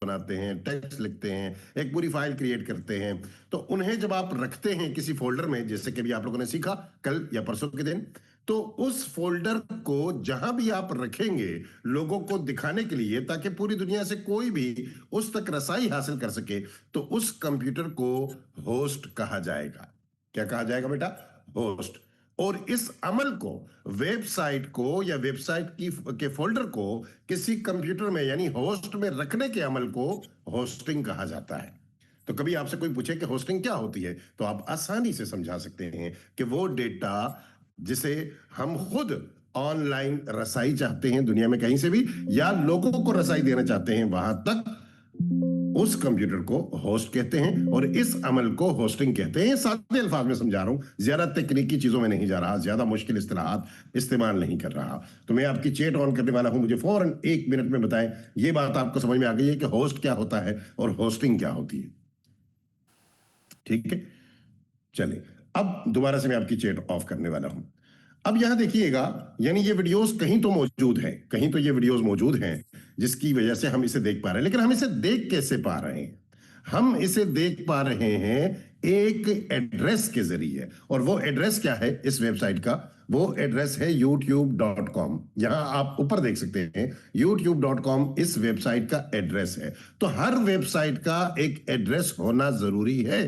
बनाते हैं, टेक्स्ट लिखते हैं, एक पूरी फाइल क्रिएट करते हैं। तो उन्हें जब आप रखते हैं किसी फोल्डर में, जैसे कि अभी आप लोगों ने सीखा कल या परसों के दिन, तो उस फोल्डर को जहां भी आप रखेंगे लोगों को दिखाने के लिए, ताकि पूरी दुनिया से कोई भी उस तक रसाई हासिल कर सके, तो उस कंप्यूटर को होस्ट कहा जाएगा। क्या कहा जाएगा बेटा? होस्ट। और इस अमल को, वेबसाइट को या वेबसाइट के फोल्डर को किसी कंप्यूटर में यानी होस्ट में रखने के अमल को होस्टिंग कहा जाता है। तो कभी आपसे कोई पूछे कि होस्टिंग क्या होती है, तो आप आसानी से समझा सकते हैं कि वो डेटा जिसे हम खुद ऑनलाइन रसाई चाहते हैं दुनिया में कहीं से भी, या लोगों को रसाई देना चाहते हैं वहां तक, उस कंप्यूटर को होस्ट कहते हैं और इस अमल को होस्टिंग कहते हैं। सादे अल्फाज में समझा रहा हूं, ज्यादा तकनीकी चीजों में नहीं जा रहा, ज्यादा मुश्किल इस्तिलाहात इस्तेमाल नहीं कर रहा। तो मैं आपकी चैट ऑन करने वाला हूं, मुझे फौरन 1 मिनट में बताएं ये बात आपको समझ में आ गई है कि होस्ट क्या होता है और होस्टिंग क्या होती है। ठीक है, चलिए अब दोबारा से मैं आपकी चैट ऑफ करने वाला हूं। अब यहां देखिएगा, यानी ये वीडियोस कहीं तो मौजूद हैं, कहीं तो ये वीडियोस मौजूद हैं जिसकी वजह से हम इसे देख पा रहे हैं। लेकिन हम इसे देख कैसे पा रहे हैं? हम इसे देख पा रहे हैं एक एड्रेस के जरिए, और वो एड्रेस क्या है इस वेबसाइट का? वो एड्रेस है youtube.com। यहां आप ऊपर देख सकते हैं youtube.com इस वेबसाइट का एड्रेस है। तो हर वेबसाइट का एक एड्रेस होना जरूरी है।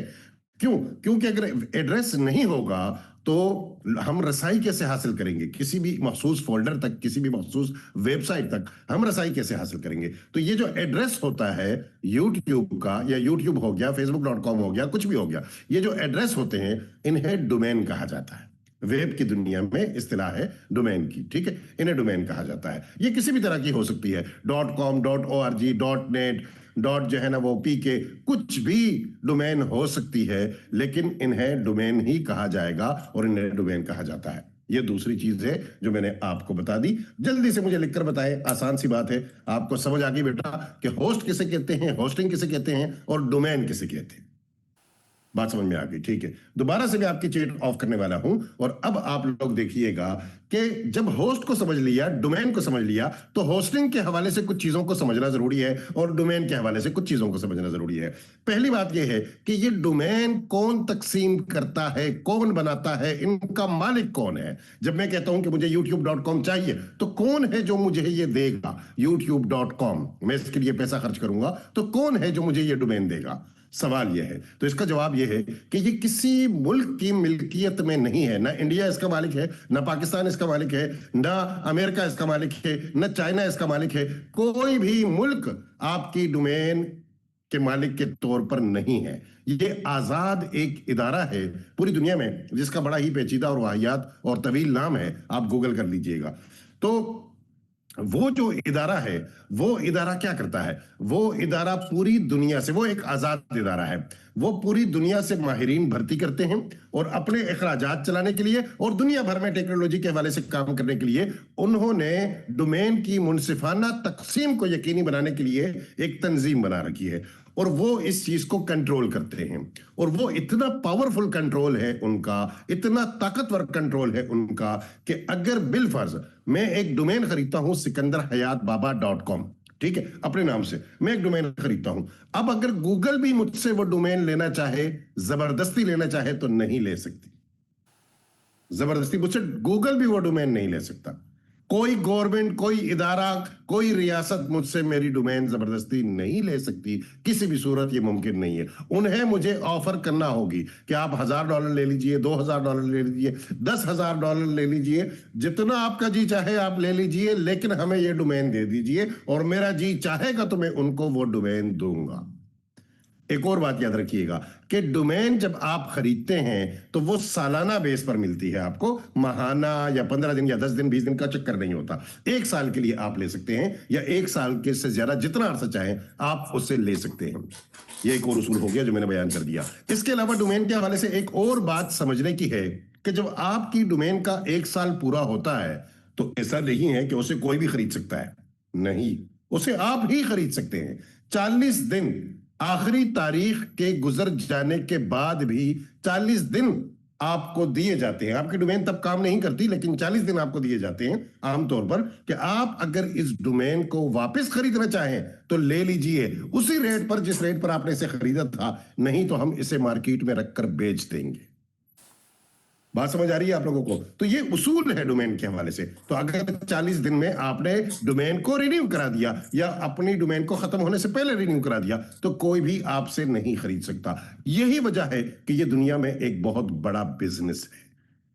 क्यों? क्योंकि अगर एड्रेस नहीं होगा तो हम रसाई कैसे हासिल करेंगे किसी भी मखसूस फोल्डर तक, किसी भी मखसूस वेबसाइट तक हम रसाई कैसे हासिल करेंगे? तो ये जो एड्रेस होता है यूट्यूब का, या यूट्यूब हो गया, facebook.com हो गया, कुछ भी हो गया, ये जो एड्रेस होते हैं इन्हें डोमेन कहा जाता है। वेब की दुनिया में इस्तिलाह है डोमेन की, ठीक है, इन्हें डोमेन कहा जाता है। ये किसी भी तरह की हो सकती है, .com, .org, .net, डॉट जो है ना वो पीके, कुछ भी डोमेन हो सकती है, लेकिन इन्हें डोमेन ही कहा जाएगा और इन्हें डोमेन कहा जाता है। ये दूसरी चीज है जो मैंने आपको बता दी। जल्दी से मुझे लिखकर बताएं, आसान सी बात है, आपको समझ आ गई बेटा कि होस्ट किसे कहते हैं, होस्टिंग किसे कहते हैं और डोमेन किसे कहते हैं। बात समझ में आ गई? ठीक है, दोबारा से मैं आपकी चैट ऑफ करने वाला हूं और अब आप लोग देखिएगा कि जब होस्ट को समझ लिया, डोमेन को समझ लिया, तो होस्टिंग के हवाले से कुछ चीजों को समझना जरूरी है और डोमेन के हवाले से कुछ चीजों को समझना जरूरी है। पहली बात यह है कि ये डोमेन कौन तकसीम करता है, कौन बनाता है, इनका मालिक कौन है। जब मैं कहता हूं कि मुझे youtube.com चाहिए, तो कौन है जो मुझे ये देगा? youtube.com, मैं इसके लिए पैसा खर्च करूंगा, तो कौन है जो मुझे ये डोमेन देगा? सवाल यह है। तो इसका जवाब यह है कि ये किसी मुल्क की मिल्कियत में नहीं है। ना इंडिया इसका मालिक है, ना पाकिस्तान इसका मालिक है, ना अमेरिका इसका मालिक है, ना चाइना इसका मालिक है। कोई भी मुल्क आपकी डोमेन के मालिक के तौर पर नहीं है। ये आजाद एक इदारा है पूरी दुनिया में, जिसका बड़ा ही पेचीदा और वाहियात और तवील नाम है, आप गूगल कर लीजिएगा। तो वो जो इदारा है, वो इदारा क्या करता है? वो इदारा पूरी दुनिया से, वो एक आजाद इदारा है, वो पूरी दुनिया से माहिरीन भर्ती करते हैं और अपने अखराजात चलाने के लिए और दुनिया भर में टेक्नोलॉजी के हवाले से काम करने के लिए उन्होंने डोमेन की मुनसिफाना तकसीम को यकीनी बनाने के लिए एक तंजीम बना रखी है और वो इस चीज को कंट्रोल करते हैं। और वो इतना पावरफुल कंट्रोल है उनका, इतना ताकतवर कंट्रोल है उनका, कि अगर बिलफर्ज मैं एक डोमेन खरीदता हूं sikandarhayatbaba.com, ठीक है, अपने नाम से मैं एक डोमेन खरीदता हूं, अब अगर गूगल भी मुझसे वो डोमेन लेना चाहे, जबरदस्ती लेना चाहे, तो नहीं ले सकती। जबरदस्ती मुझसे गूगल भी वो डोमेन नहीं ले सकता। कोई गवर्नमेंट, कोई इदारा, कोई रियासत मुझसे मेरी डोमेन जबरदस्ती नहीं ले सकती, किसी भी सूरत ये मुमकिन नहीं है। उन्हें मुझे ऑफर करना होगी कि आप $1000 ले लीजिए, $2000 ले लीजिए, $10,000 ले लीजिए, जितना आपका जी चाहे आप ले लीजिए, लेकिन हमें ये डोमेन दे दीजिए और मेरा जी चाहेगा तो मैं उनको वो डोमेन दूंगा। एक और बात याद रखिएगा कि डोमेन जब आप खरीदते हैं तो वो सालाना बेस पर मिलती है आपको, माहाना या 15 दिन या 10 दिन 20 दिन का चक्कर नहीं होता। 1 साल के लिए आप ले सकते हैं या 1 साल के से ज्यादा जितना अरसा चाहें आप उससे ले सकते हैं। ये एक और उसूल हो गया जो मैंने बयान कर दिया। इसके अलावा डोमेन के हवाले से एक और बात समझने की है कि जब आपकी डोमेन का 1 साल पूरा होता है तो ऐसा नहीं है कि उसे कोई भी खरीद सकता है, नहीं, उसे आप ही खरीद सकते हैं। 40 दिन आखिरी तारीख के गुजर जाने के बाद भी 40 दिन आपको दिए जाते हैं। आपकी डोमेन तब काम नहीं करती, लेकिन 40 दिन आपको दिए जाते हैं आमतौर पर कि आप अगर इस डोमेन को वापस खरीदना चाहें तो ले लीजिए उसी रेट पर जिस रेट पर आपने इसे खरीदा था, नहीं तो हम इसे मार्केट में रखकर बेच देंगे। बात समझ आ रही है आप लोगों को? तो ये उसूल है डोमेन के हवाले से। तो अगर 40 दिन में आपने डोमेन को रिन्यू करा दिया या अपनी डोमेन को खत्म होने से पहले रिन्यू करा दिया तो कोई भी आपसे नहीं खरीद सकता। यही वजह है कि ये दुनिया में एक बहुत बड़ा बिजनेस है।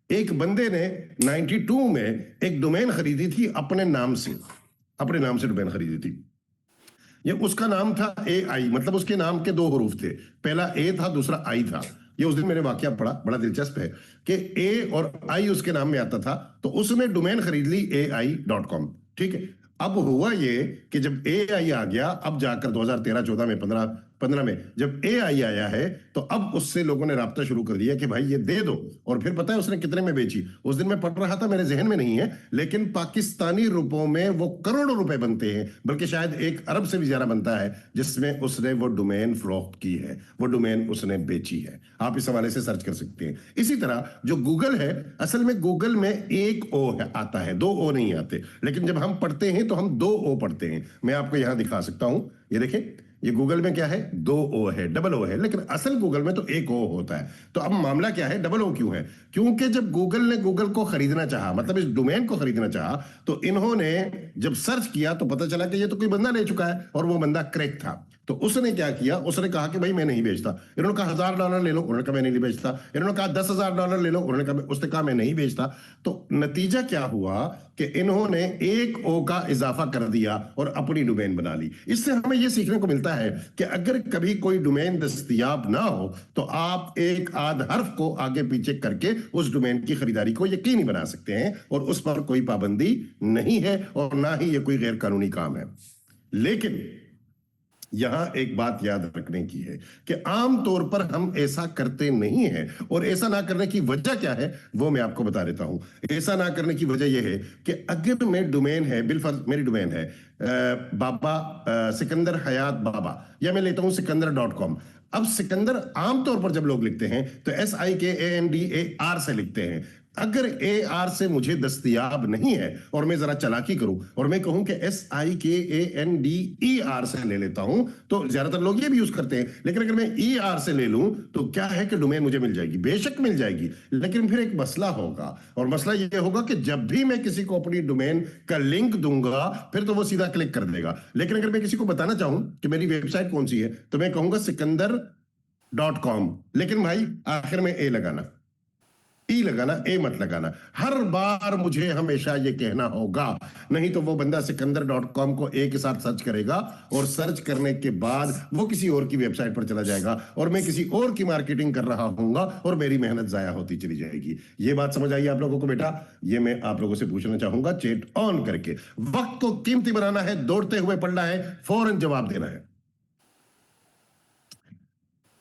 एक बंदे ने 92 में एक डोमेन खरीदी थी अपने नाम से डोमेन खरीदी थी। ये उसका नाम था AI, मतलब उसके नाम के 2 हरूफ थे, पहला A था दूसरा I था। ये उस दिन मैंने वाकया पढ़ा, बड़ा दिलचस्प है कि A और I उसके नाम में आता था, तो उसने डोमेन खरीद ली AI.com। ठीक है, अब हुआ ये कि जब AI आ गया, अब जाकर 2013-14 में 15 में जब AI आया है तो अब उससे लोगों ने राब्ता शुरू कर दिया कि भाई ये दे दो। और फिर पता है उसने कितने में बेची? उस दिन मैं पढ़ रहा था, मेरे जहन में नहीं है, लेकिन पाकिस्तानी रुपयों में वो करोड़ों रुपए बनते हैं, बल्कि शायद 1 अरब से भी ज्यादा बनता है, जिसमें उसने वो डोमेन फरोख्त की है, वो डोमेन उसने बेची है। आप इस हवाले से सर्च कर सकते हैं। इसी तरह जो गूगल है, असल में गूगल में 1 O आता है, 2 O नहीं आते, लेकिन जब हम पढ़ते हैं तो हम 2 O पढ़ते हैं। मैं आपको यहां दिखा सकता हूं, ये देखें, ये गूगल में क्या है, 2 O है, डबल O है, लेकिन असल गूगल में तो 1 O होता है। तो अब मामला क्या है, डबल O क्यों है? क्योंकि जब गूगल ने गूगल को खरीदना चाहा, मतलब इस डोमेन को खरीदना चाहा, तो इन्होंने जब सर्च किया तो पता चला कि ये तो कोई बंदा ले चुका है, और वो बंदा क्रैक था। तो उसने क्या किया, उसने कहा कि भाई मैं नहीं बेचता। इन्होंने कहा $1000 ले लो, उन्होंने कहा मैं नहीं बेचता। इन्होंने कहा $10,000 ले लो, उसने कहा मैं नहीं बेचता। तो नतीजा क्या हुआ कि इन्होंने 1 O का इजाफा कर दिया और अपनी डोमेन बना ली। इससे हमें यह सीखने को मिलता है कि अगर कभी कोई डोमेन दस्तयाब ना हो तो आप एक आध हर्फ को आगे पीछे करके उस डोमेन की खरीदारी को यकीनी बना सकते हैं, और उस पर कोई पाबंदी नहीं है और ना ही यह कोई गैर कानूनी काम है। लेकिन यहां एक बात याद रखने की है कि आमतौर पर हम ऐसा करते नहीं हैं, और ऐसा ना करने की वजह क्या है वो मैं आपको बता देता हूं। ऐसा ना करने की वजह यह है कि अगर मैं डोमेन है, बिलफर्ज मेरी डोमेन है बाबा सिकंदर हयात बाबा, या मैं लेता हूं सिकंदर.com। अब सिकंदर आमतौर पर जब लोग लिखते हैं तो SIKANDAR से लिखते हैं। अगर AR से मुझे दस्तयाब नहीं है और मैं जरा चालाकी करूं और मैं कहूं कि SIKANDER से ले लेता हूं, तो ज्यादातर लोग ये भी यूज करते हैं। लेकिन अगर मैं ER से ले लूं तो क्या है कि डोमेन मुझे मिल जाएगी, बेशक मिल जाएगी, लेकिन फिर एक मसला होगा, और मसला ये होगा कि जब भी मैं किसी को अपनी डोमेन का लिंक दूंगा फिर तो वो सीधा क्लिक कर देगा। लेकिन अगर मैं किसी को बताना चाहूं कि मेरी वेबसाइट कौन सी है तो मैं कहूंगा सिकंदर.com, लेकिन भाई आखिर में ए लगाना, ई लगाना, ए मत लगाना। हर बार मुझे हमेशा ये कहना होगा, नहीं तो वो बंदा सिकंदर.com को ए के साथ सर्च करेगा और सर्च करने के बाद वो किसी और की वेबसाइट पर चला जाएगा और मैं किसी और की मार्केटिंग कर रहा हूंगा और मेरी मेहनत जाया होती चली जाएगी। ये बात समझ आई आप लोगों को बेटा? ये मैं आप लोगों से पूछना चाहूंगा चैट ऑन करके। वक्त को कीमती बनाना है, दौड़ते हुए पढ़ना है, फौरन जवाब देना है।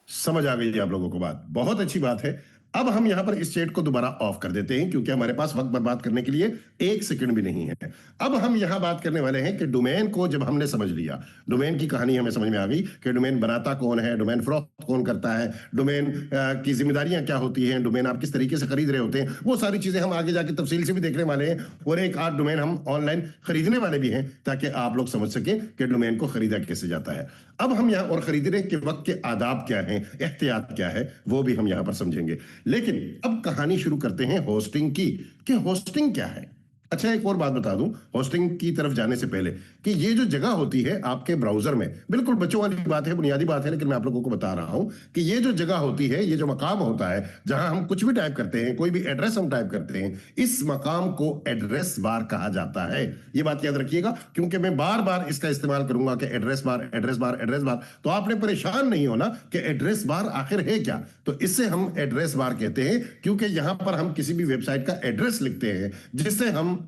समझ आ गई आप लोगों को बात? बहुत अच्छी बात है। अब हम यहां पर इस चैट को दोबारा ऑफ कर देते हैं क्योंकि हमारे पास वक्त बर्बाद करने के लिए 1 सेकंड भी नहीं है। अब हम यहां बात करने वाले हैं कि डोमेन को जब हमने समझ लिया, डोमेन की कहानी हमें समझ में आ गई कि डोमेन बनाता कौन है, डोमेन फरोख्त कौन करता है, डोमेन की जिम्मेदारियां क्या होती हैं, डोमेन आप किस तरीके से खरीद रहे होते हैं, वो सारी चीजें हम आगे जाके तफसील से भी देखने वाले हैं, और एक आध डोमेन हम ऑनलाइन खरीदने वाले भी हैं ताकि आप लोग समझ सकें कि डोमेन को खरीदा कैसे जाता है। अब हम यहां और खरीदने के वक्त के आदाब क्या हैं, एहतियात क्या है, वो भी हम यहां पर समझेंगे। लेकिन अब कहानी शुरू करते हैं होस्टिंग की, कि होस्टिंग क्या है। अच्छा, एक और बात बता दूं होस्टिंग की तरफ जाने से पहले कि ये जो जगह होती है आपके ब्राउजर में, बिल्कुल बच्चों वाली बात है, बुनियादी बात है, लेकिन मैं आप लोगों को बता रहा हूं कि ये जो जगह होती है, ये जो मकाम होता है जहां हम कुछ भी टाइप करते हैं, कोई भी एड्रेस हम टाइप करते हैं, इस मकाम को एड्रेस बार कहा जाता है। ये बात याद रखिएगा क्योंकि मैं बार बार इसका इस्तेमाल करूंगा कि address bar, address bar, address bar, तो आपने परेशान नहीं होना कि एड्रेस बार आखिर है क्या। तो इससे हम एड्रेस बार कहते हैं क्योंकि यहां पर हम किसी भी वेबसाइट का एड्रेस लिखते हैं जिससे हम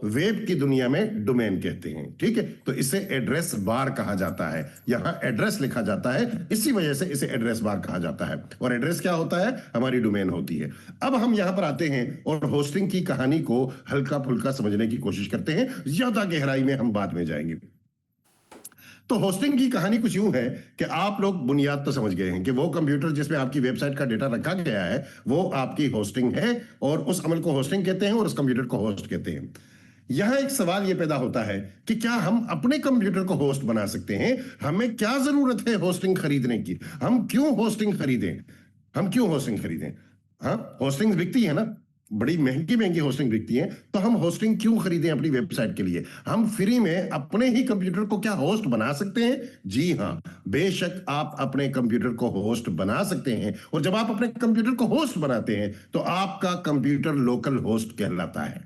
वेब की दुनिया में डोमेन कहते हैं। ठीक है, तो इसे एड्रेस बार कहा जाता है, यहां एड्रेस लिखा जाता है, इसी वजह से इसे एड्रेस बार कहा जाता है। और एड्रेस क्या होता है? हमारी डोमेन होती है। अब हम यहां पर आते हैं और होस्टिंग की कहानी को हल्का फुल्का समझने की कोशिश करते हैं, ज्यादा गहराई में हम बाद में जाएंगे। तो होस्टिंग की कहानी कुछ यूं है कि आप लोग बुनियाद तो समझ गए हैं कि वो कंप्यूटर जिसमें आपकी वेबसाइट का डेटा रखा गया है वो आपकी होस्टिंग है, और उस अमल को होस्टिंग कहते हैं और उस कंप्यूटर को होस्ट कहते हैं। यहां एक सवाल यह पैदा होता है कि क्या हम अपने कंप्यूटर को होस्ट बना सकते हैं? हमें क्या जरूरत है होस्टिंग खरीदने की? हम क्यों होस्टिंग खरीदें? हम क्यों होस्टिंग खरीदें? हाँ, होस्टिंग बिकती है ना, बड़ी महंगी महंगी होस्टिंग बिकती है, तो हम होस्टिंग क्यों खरीदें अपनी वेबसाइट के लिए? हम फ्री में अपने ही कंप्यूटर को क्या होस्ट बना सकते हैं? जी हां, बेशक आप अपने कंप्यूटर को होस्ट बना सकते हैं, और जब आप अपने कंप्यूटर को होस्ट बनाते हैं तो आपका कंप्यूटर लोकल होस्ट कहलाता है।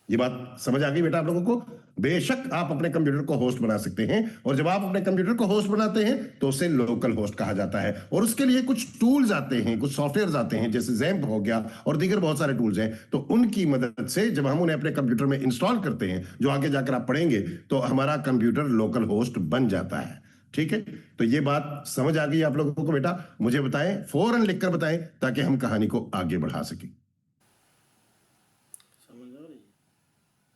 ये बात समझ आ गई बेटा आप लोगों को? बेशक आप अपने कंप्यूटर को होस्ट बना सकते हैं, और जब आप अपने कंप्यूटर को होस्ट बनाते हैं तो उसे लोकल होस्ट कहा जाता है, और उसके लिए कुछ टूल्स आते हैं, कुछ सॉफ्टवेयर आते हैं, जैसे ज़ैम्प हो गया और दीगर बहुत सारे टूल्स हैं। तो उनकी मदद से जब हम उन्हें अपने कंप्यूटर में इंस्टॉल करते हैं, जो आगे जाकर आप पढ़ेंगे, तो हमारा कंप्यूटर लोकल होस्ट बन जाता है। ठीक है, तो ये बात समझ आ गई आप लोगों को बेटा? मुझे बताएं, फौरन लिखकर बताएं, ताकि हम कहानी को आगे बढ़ा सकें।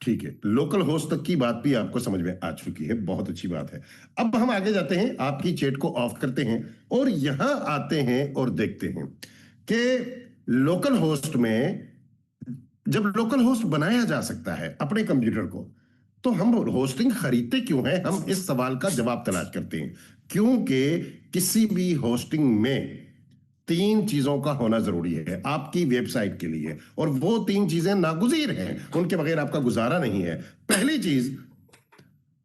ठीक है, लोकल होस्ट तक की बात भी आपको समझ में आ चुकी है, बहुत अच्छी बात है। अब हम आगे जाते हैं, आपकी चैट को ऑफ करते हैं और यहां आते हैं और देखते हैं कि लोकल होस्ट में जब लोकल होस्ट बनाया जा सकता है अपने कंप्यूटर को, तो हम होस्टिंग खरीदते क्यों हैं? हम इस सवाल का जवाब तलाश करते हैं। क्योंकि किसी भी होस्टिंग में तीन चीजों का होना जरूरी है आपकी वेबसाइट के लिए, और वो तीन चीजें नागुज़ीर हैं, उनके बगैर आपका गुजारा नहीं है। पहली चीज,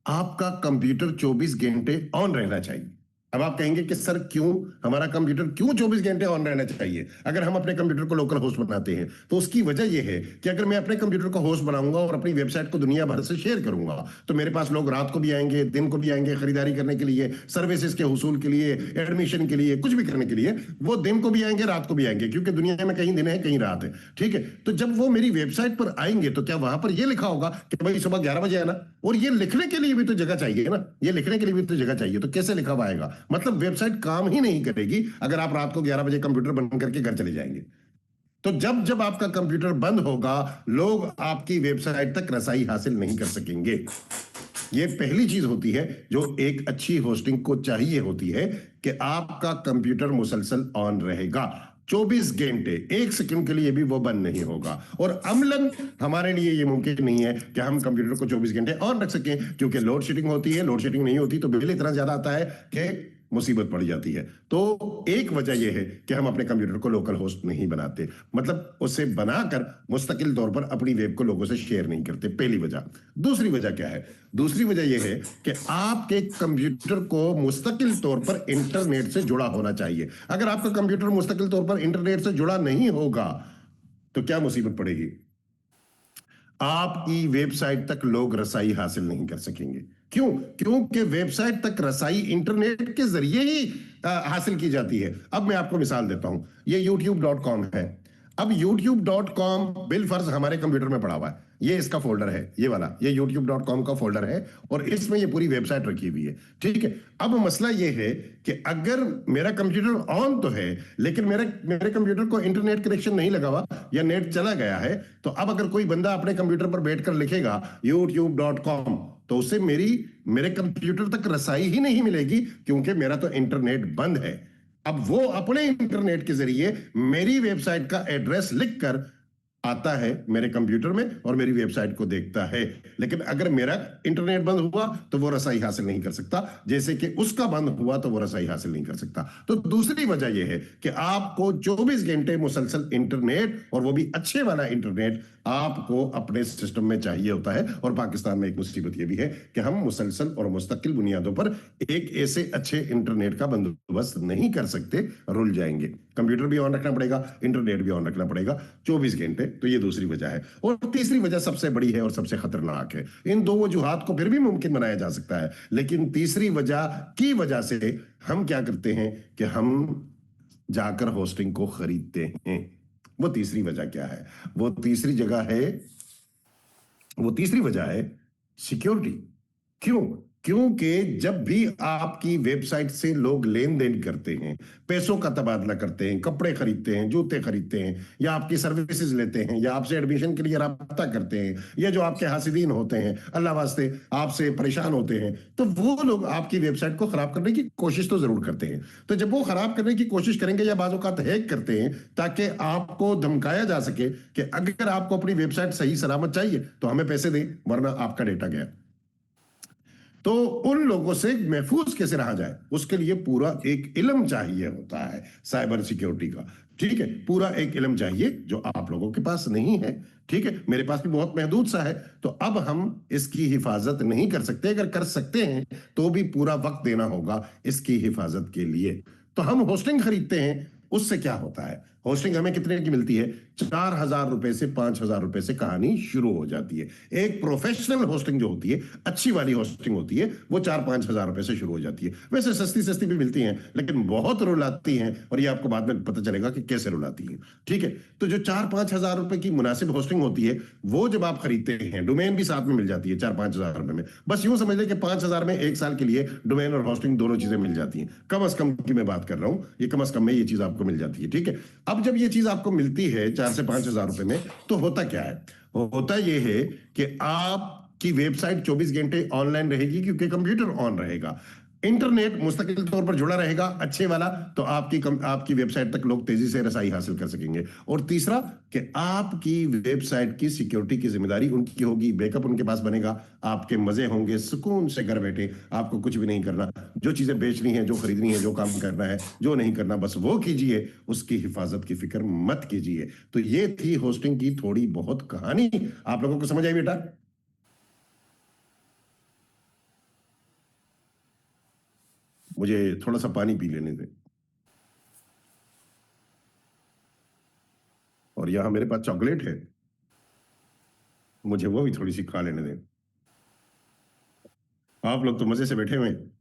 आपका कंप्यूटर 24 घंटे ऑन रहना चाहिए। अब आप कहेंगे कि सर क्यों, हमारा कंप्यूटर क्यों 24 घंटे ऑन रहना चाहिए अगर हम अपने कंप्यूटर को लोकल होस्ट बनाते हैं? तो उसकी वजह यह है कि अगर मैं अपने कंप्यूटर को होस्ट बनाऊंगा और अपनी वेबसाइट को दुनिया भर से शेयर करूंगा, तो मेरे पास लोग रात को भी आएंगे, दिन को भी आएंगे, खरीदारी करने के लिए, सर्विसेज के हुसूल के लिए, एडमिशन के लिए, कुछ भी करने के लिए। वो दिन को भी आएंगे, रात को भी आएंगे, क्योंकि दुनिया में कहीं दिन है कहीं रात है। ठीक है, तो जब वो मेरी वेबसाइट पर आएंगे तो क्या वहां पर यह लिखा होगा कि भाई सुबह 11 बजे आना? और ये लिखने के लिए भी तो जगह चाहिए ना, ये लिखने के लिए भी तो जगह चाहिए, तो कैसे लिखा हुआ आएगा? मतलब वेबसाइट काम ही नहीं करेगी अगर आप रात को 11 बजे कंप्यूटर बंद करके घर चले जाएंगे। तो जब जब आपका कंप्यूटर बंद होगा, लोग आपकी वेबसाइट तक रसाई हासिल नहीं कर सकेंगे। ये पहली चीज होती है जो एक अच्छी होस्टिंग को चाहिए होती है, कि आपका कंप्यूटर मुसलसल ऑन रहेगा 24 घंटे, एक सेकंड के लिए भी वो बंद नहीं होगा। और अमलन हमारे लिए ये मुमकिन नहीं है कि हम कंप्यूटर को 24 घंटे ऑन रख सकें, क्योंकि लोड शेडिंग होती है, लोड शेडिंग नहीं होती तो बिल इतना ज्यादा आता है कि मुसीबत पड़ जाती है। तो एक वजह यह है कि हम अपने कंप्यूटर को लोकल होस्ट नहीं बनाते, मतलब उसे बनाकर मुस्तकिल तौर पर अपनी वेब को लोगों से शेयर नहीं करते, पहली वजह। दूसरी वजह क्या है? दूसरी वजह यह है कि आपके कंप्यूटर को मुस्तकिल तौर पर इंटरनेट से जुड़ा होना चाहिए। अगर आपका कंप्यूटर मुस्तकिल तौर पर इंटरनेट से जुड़ा नहीं होगा तो क्या मुसीबत पड़ेगी? आपकी वेबसाइट तक लोग रसाई हासिल नहीं कर सकेंगे। क्यों? क्योंकि वेबसाइट तक रसाई इंटरनेट के जरिए ही हासिल की जाती है। अब मैं आपको मिसाल देता हूं, ये youtube.com है। अब youtube.com बिल फर्ज हमारे कंप्यूटर में पड़ा हुआ है, ये इसका फोल्डर है, ये वाला, ये youtube.com का फोल्डर है, और इसमें ये पूरी वेबसाइट रखी हुई है। ठीक है, अब मसला ये है कि अगर मेरा कंप्यूटर ऑन तो है, लेकिन मेरे कंप्यूटर को इंटरनेट कनेक्शन नहीं लगा हुआ या नेट चला गया है, तो अब अगर कोई बंदा अपने कंप्यूटर पर बैठकर लिखेगा youtube.com, तो उसे मेरे कंप्यूटर तक रसाई ही नहीं मिलेगी, क्योंकि मेरा तो इंटरनेट बंद है। अब वो अपने इंटरनेट के जरिए मेरी वेबसाइट का एड्रेस लिखकर आता है मेरे कंप्यूटर में और मेरी वेबसाइट को देखता है। लेकिन अगर मेरा इंटरनेट बंद हुआ तो वो रसाई हासिल नहीं कर सकता, जैसे कि उसका बंद हुआ तो वो रसाई हासिल नहीं कर सकता। तो दूसरी वजह यह है कि आपको 24 घंटे मुसलसल इंटरनेट, और वो भी अच्छे वाला इंटरनेट, आपको अपने सिस्टम में चाहिए होता है। और पाकिस्तान में एक मुसीबत यह भी है कि हम मुसलसल और मुस्तकिल बुनियादों पर एक ऐसे अच्छे इंटरनेट का बंदोबस्त नहीं कर सकते, रुल जाएंगे। कंप्यूटर भी ऑन रखना पड़ेगा, इंटरनेट भी ऑन रखना पड़ेगा 24 घंटे। तो ये दूसरी वजह है। और तीसरी वजह सबसे बड़ी है और सबसे खतरनाक है। इन दो वजूहात को फिर भी मुमकिन बनाया जा सकता है, लेकिन तीसरी वजह की वजह से हम क्या करते हैं कि हम जाकर होस्टिंग को खरीदते हैं। वो तीसरी वजह क्या है? वो तीसरी वजह है सिक्योरिटी। क्यों? क्योंकि जब भी आपकी वेबसाइट से लोग लेन देन करते हैं, पैसों का तबादला करते हैं, कपड़े खरीदते हैं, जूते खरीदते हैं, या आपकी सर्विसेज लेते हैं, या आपसे एडमिशन के लिए राब्ता करते हैं, या जो आपके हासिदीन होते हैं अल्लाह वास्ते आपसे परेशान होते हैं, तो वो लोग आपकी वेबसाइट को खराब करने की कोशिश तो जरूर करते हैं। तो जब वो खराब करने की कोशिश करेंगे या बाज़ औक़ात हैक करते हैं ताकि आपको धमकाया जा सके कि अगर आपको अपनी वेबसाइट सही सलामत चाहिए तो हमें पैसे दें वरना आपका डेटा गया, तो उन लोगों से महफूज कैसे रहा जाए उसके लिए पूरा एक इल्म चाहिए होता है साइबर सिक्योरिटी का। ठीक है, पूरा एक इल्म चाहिए जो आप लोगों के पास नहीं है। ठीक है, मेरे पास भी बहुत महदूद सा है, तो अब हम इसकी हिफाजत नहीं कर सकते। अगर कर सकते हैं तो भी पूरा वक्त देना होगा इसकी हिफाजत के लिए। तो हम होस्टिंग खरीदते हैं, उससे क्या होता है, होस्टिंग हमें कितने की मिलती है? 4,000 रुपए से 5,000 रुपए से कहानी शुरू हो जाती है। एक प्रोफेशनल होस्टिंग जो होती है, अच्छी वाली होस्टिंग होती है, वो 4-5 हज़ार रुपए से शुरू हो जाती है। वैसे सस्ती सस्ती भी मिलती हैं, लेकिन बहुत रुलाती हैं, और ये आपको बाद में पता चलेगा कि कैसे रुलाती हैं। ठीक है, तो जो 4-5 हज़ार रुपए की मुनासिब होस्टिंग होती है, वो जब आप खरीदते हैं, डोमेन भी साथ में मिल जाती है 4-5 हज़ार रुपए में। बस यूं समझ लें कि 5,000 में 1 साल के लिए डोमेन और होस्टिंग दोनों चीजें मिल जाती हैं। कम अज कम की मैं बात कर रहा हूं, ये कम अज कम में ये चीज आपको मिल जाती है। ठीक है, अब जब ये चीज आपको मिलती है 4 से 5 हज़ार रुपए में, तो होता क्या है? होता ये है कि आपकी वेबसाइट 24 घंटे ऑनलाइन रहेगी, क्योंकि कंप्यूटर ऑन रहेगा, इंटरनेट मुस्तकिल तौर पर जुड़ा रहेगा अच्छे वाला, तो आपकी वेबसाइट तक लोग तेजी से रसाई हासिल कर सकेंगे। और तीसरा कि आपकी वेबसाइट की सिक्योरिटी की जिम्मेदारी उनकी होगी, बैकअप उनके पास बनेगा, आपके मजे होंगे, सुकून से घर बैठे, आपको कुछ भी नहीं करना, जो चीजें बेचनी है, जो खरीदनी है, जो काम करना है, जो नहीं करना बस वो कीजिए, उसकी हिफाजत की फिक्र मत कीजिए। तो ये थी होस्टिंग की थोड़ी बहुत कहानी। आप लोगों को समझ आई बेटा? मुझे थोड़ा सा पानी पी लेने दें, और यहां मेरे पास चॉकलेट है, मुझे वो भी थोड़ी सी खा लेने दें। आप लोग तो मजे से बैठे हुए हैं,